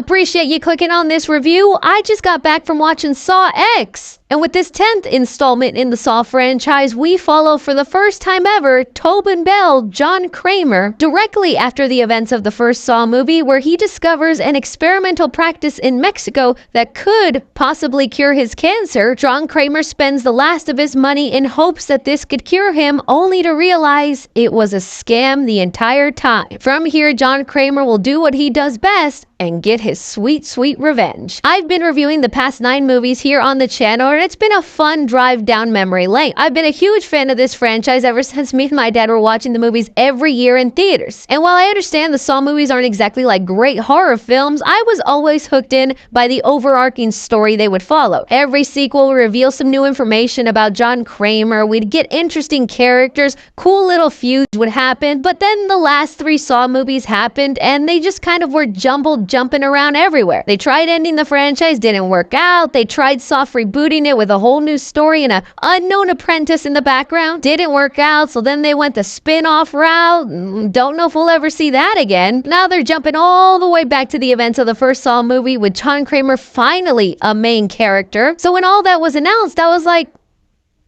Appreciate you clicking on this review. I just got back from watching Saw X. And with this 10th installment in the Saw franchise, we follow for the first time ever Tobin Bell, John Kramer, directly after the events of the first Saw movie, where he discovers an experimental practice in Mexico that could possibly cure his cancer. John Kramer spends the last of his money in hopes that this could cure him, only to realize it was a scam the entire time. From here, John Kramer will do what he does best and get his sweet, sweet revenge. I've been reviewing the past 9 movies here on the channel, and it's been a fun drive down memory lane. I've been a huge fan of this franchise ever since me and my dad were watching the movies every year in theaters. And while I understand the Saw movies aren't exactly like great horror films, I was always hooked in by the overarching story they would follow. Every sequel would reveal some new information about John Kramer, we'd get interesting characters, cool little feuds would happen, but then the last 3 Saw movies happened and they just kind of were jumping around everywhere. They tried ending the franchise, didn't work out. They tried soft rebooting it with a whole new story and an unknown apprentice in the background. Didn't work out, so then they went the spin-off route. Don't know if we'll ever see that again. Now they're jumping all the way back to the events of the first Saw movie with John Kramer finally a main character. So when all that was announced, I was like,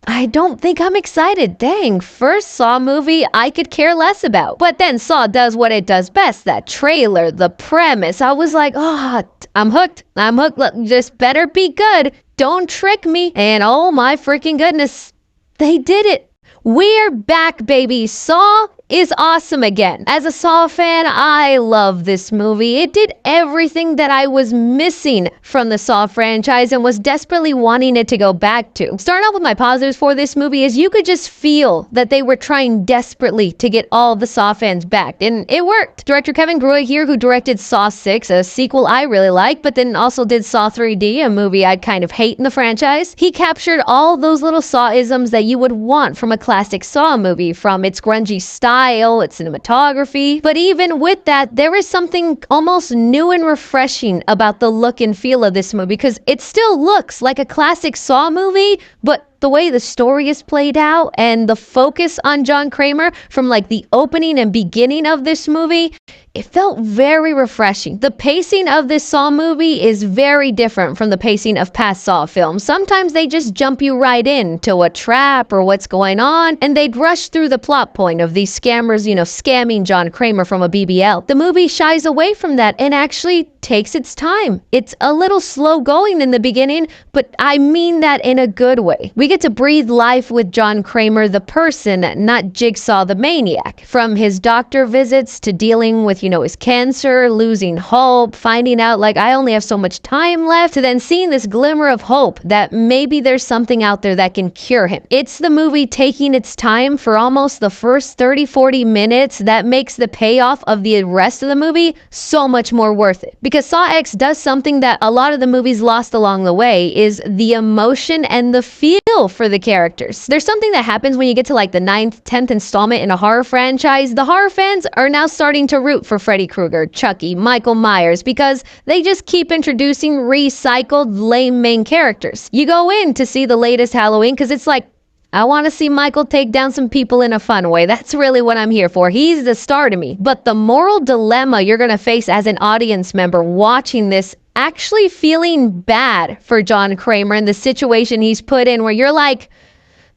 I don't think I'm excited. Dang, first Saw movie I could care less about. But then Saw does what it does best. That trailer, the premise. I was like, oh, I'm hooked. I'm hooked. Look, just better be good. Don't trick me. And oh my freaking goodness, they did it. We're back, baby. Saw is awesome again. As a Saw fan, I love this movie. It did everything that I was missing from the Saw franchise and was desperately wanting it to go back to. Starting off with my positives for this movie is you could just feel that they were trying desperately to get all the Saw fans back, and it worked. Director Kevin Greuel here, who directed Saw 6, a sequel I really like, but then also did Saw 3D, a movie I'd kind of hate in the franchise. He captured all those little Saw-isms that you would want from a classic Saw movie, from its grungy style, its cinematography. But even with that, there is something almost new and refreshing about the look and feel of this movie, because it still looks like a classic Saw movie, but the way the story is played out and the focus on John Kramer from like the opening and beginning of this movie, it felt very refreshing. The pacing of this Saw movie is very different from the pacing of past Saw films. Sometimes they just jump you right into a trap or what's going on, and they'd rush through the plot point of these scammers, scamming John Kramer from a BBL. The movie shies away from that and actually takes its time. It's a little slow going in the beginning, but I mean that in a good way. We get to breathe life with John Kramer, the person, not Jigsaw the maniac. From his doctor visits to dealing with, his cancer, losing hope, finding out like I only have so much time left, to then seeing this glimmer of hope that maybe there's something out there that can cure him. It's the movie taking its time for almost the first 30-40 minutes that makes the payoff of the rest of the movie so much more worth it. Because Saw X does something that a lot of the movies lost along the way, is the emotion and the feel for the characters. There's something that happens when you get to like the 9th, 10th installment in a horror franchise. The horror fans are now starting to root for Freddy Krueger, Chucky, Michael Myers, because they just keep introducing recycled, lame main characters. You go in to see the latest Halloween because it's like, I want to see Michael take down some people in a fun way. That's really what I'm here for. He's the star to me. But the moral dilemma you're going to face as an audience member watching this, actually feeling bad for John Kramer and the situation he's put in, where you're like,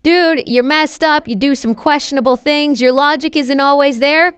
dude, you're messed up, you do some questionable things, your logic isn't always there,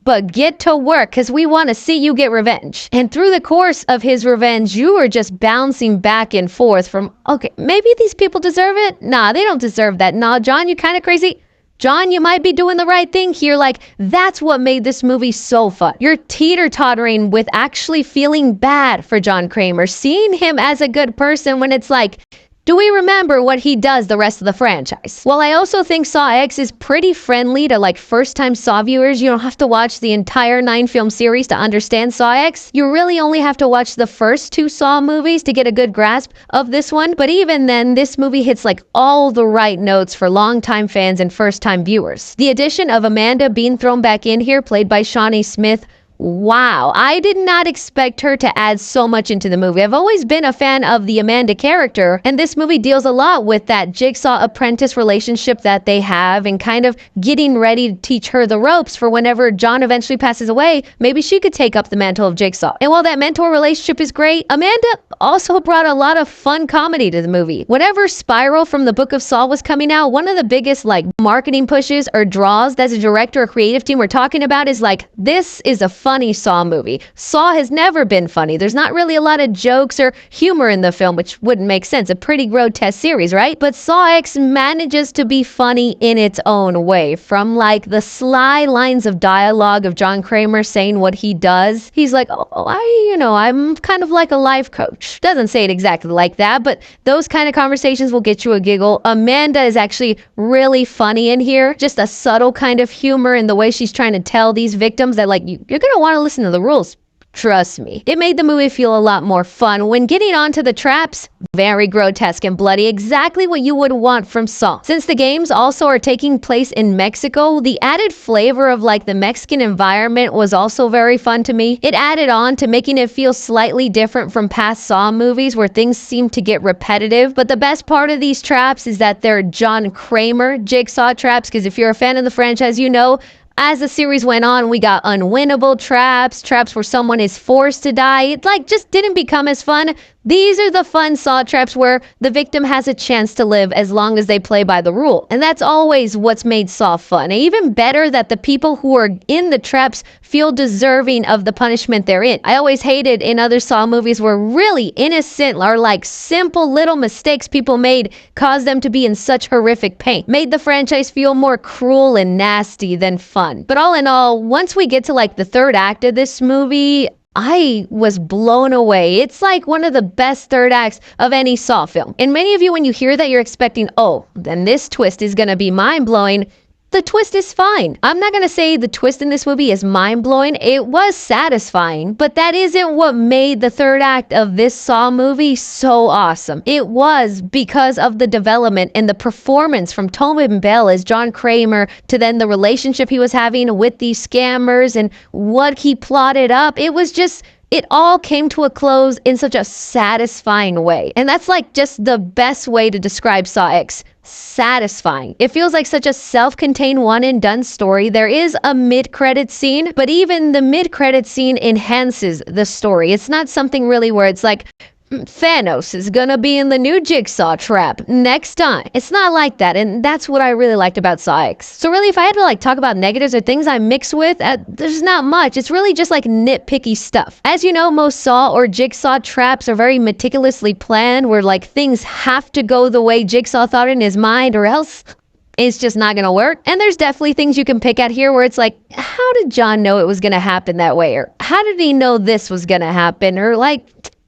but get to work, because we want to see you get revenge. And through the course of his revenge, you are just bouncing back and forth from, okay, maybe these people deserve it. Nah, they don't deserve that. Nah, John, you kind of crazy. John, you might be doing the right thing here. Like, that's what made this movie so fun. You're teeter-tottering with actually feeling bad for John Kramer, seeing him as a good person when it's like, do we remember what he does the rest of the franchise? While I also think Saw X is pretty friendly to like first-time Saw viewers, you don't have to watch the entire 9-film series to understand Saw X. You really only have to watch the first 2 Saw movies to get a good grasp of this one. But even then, this movie hits like all the right notes for longtime fans and first-time viewers. The addition of Amanda being thrown back in here, played by Shawnee Smith, Wow, I did not expect her to add so much into the movie. I've always been a fan of the Amanda character, and this movie deals a lot with that Jigsaw apprentice relationship that they have and kind of getting ready to teach her the ropes for whenever John eventually passes away, maybe she could take up the mantle of Jigsaw. And while that mentor relationship is great, Amanda also brought a lot of fun comedy to the movie. Whenever Spiral from the Book of Saw was coming out, one of the biggest marketing pushes or draws that the director or creative team were talking about is this is a funny Saw movie. Saw has never been funny. There's not really a lot of jokes or humor in the film, which wouldn't make sense. A pretty grotesque series, right? But Saw X manages to be funny in its own way. From the sly lines of dialogue of John Kramer saying what he does. He's like, I'm kind of like a life coach. Doesn't say it exactly like that, but those kind of conversations will get you a giggle. Amanda is actually really funny in here. Just a subtle kind of humor in the way she's trying to tell these victims that you're gonna want to listen to the rules. Trust me. It made the movie feel a lot more fun. When getting onto the traps, very grotesque and bloody, exactly what you would want from Saw. Since the games also are taking place in Mexico, the added flavor of the Mexican environment was also very fun to me. It added on to making it feel slightly different from past Saw movies where things seem to get repetitive. But the best part of these traps is that they're John Kramer Jigsaw traps, because if you're a fan of the franchise, you know as the series went on, we got unwinnable traps where someone is forced to die. It just didn't become as fun. These are the fun Saw traps where the victim has a chance to live as long as they play by the rule. And that's always what's made Saw fun. And even better that the people who are in the traps feel deserving of the punishment they're in. I always hated in other Saw movies where really innocent or simple little mistakes people made caused them to be in such horrific pain. Made the franchise feel more cruel and nasty than fun. But all in all, once we get to the third act of this movie, I was blown away. It's one of the best third acts of any Saw film. And many of you, when you hear that, you're expecting, oh, then this twist is going to be mind-blowing. The twist is fine. I'm not going to say the twist in this movie is mind-blowing. It was satisfying, but that isn't what made the third act of this Saw movie so awesome. It was because of the development and the performance from Tobin Bell as John Kramer to then the relationship he was having with these scammers and what he plotted up. It all came to a close in such a satisfying way. And that's just the best way to describe Saw X. Satisfying. It feels like such a self-contained one and done story. There is a mid-credit scene, but even the mid-credit scene enhances the story. It's not something really where it's Thanos is gonna be in the new Jigsaw trap next time. It's not like that, and that's what I really liked about Saw X. So really, if I had to talk about negatives or things I mix with, there's not much. It's really just nitpicky stuff. As you know, most Saw or Jigsaw traps are very meticulously planned, where things have to go the way Jigsaw thought in his mind, or else it's just not gonna work. And there's definitely things you can pick at here where it's how did John know it was gonna happen that way? Or how did he know this was gonna happen? Or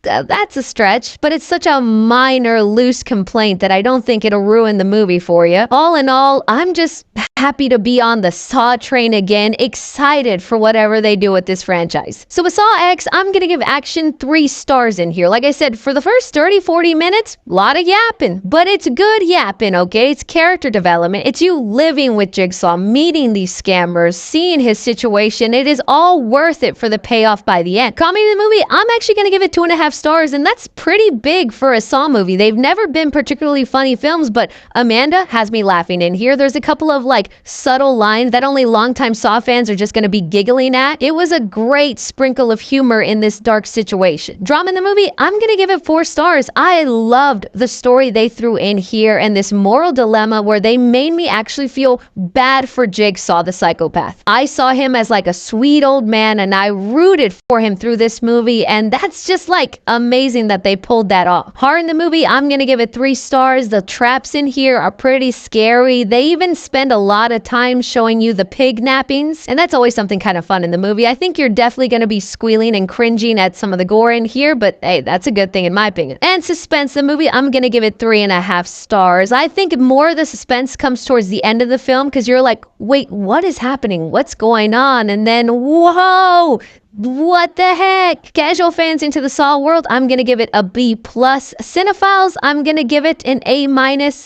that's a stretch, but it's such a minor, loose complaint that I don't think it'll ruin the movie for you. All in all, I'm just happy to be on the Saw train again, excited for whatever they do with this franchise. So with Saw X, I'm gonna give action 3 stars in here. Like I said, for the first 30-40 minutes, a lot of yapping, but it's good yapping, okay? It's character development. It's you living with Jigsaw, meeting these scammers, seeing his situation. It is all worth it for the payoff by the end. Comedy of the movie, I'm actually gonna give it 2.5 stars, and that's pretty big for a Saw movie. They've never been particularly funny films, but Amanda has me laughing in here. There's a couple of subtle lines that only longtime Saw fans are just going to be giggling at. It was a great sprinkle of humor in this dark situation. Drama in the movie, I'm going to give it 4 stars. I loved the story they threw in here and this moral dilemma where they made me actually feel bad for Jigsaw, the psychopath. I saw him as a sweet old man, and I rooted for him through this movie, and that's just amazing that they pulled that off. Horror in the movie, I'm going to give it 3 stars. The traps in here are pretty scary. They even spend a lot of time showing you the pig nappings, and that's always something kind of fun in the movie. I think you're definitely going to be squealing and cringing at some of the gore in here, but hey, that's a good thing in my opinion. And suspense, the movie, I'm going to give it 3.5 stars. I think more of the suspense comes towards the end of the film because you're wait, what is happening? What's going on? And then, whoa! What the heck? Casual fans into the Saw world, I'm gonna give it a B+. Cinephiles, I'm gonna give it an A-,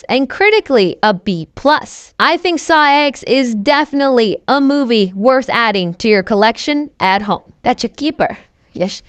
and critically, a B+. I think Saw X is definitely a movie worth adding to your collection at home. That's your keeper. Yes.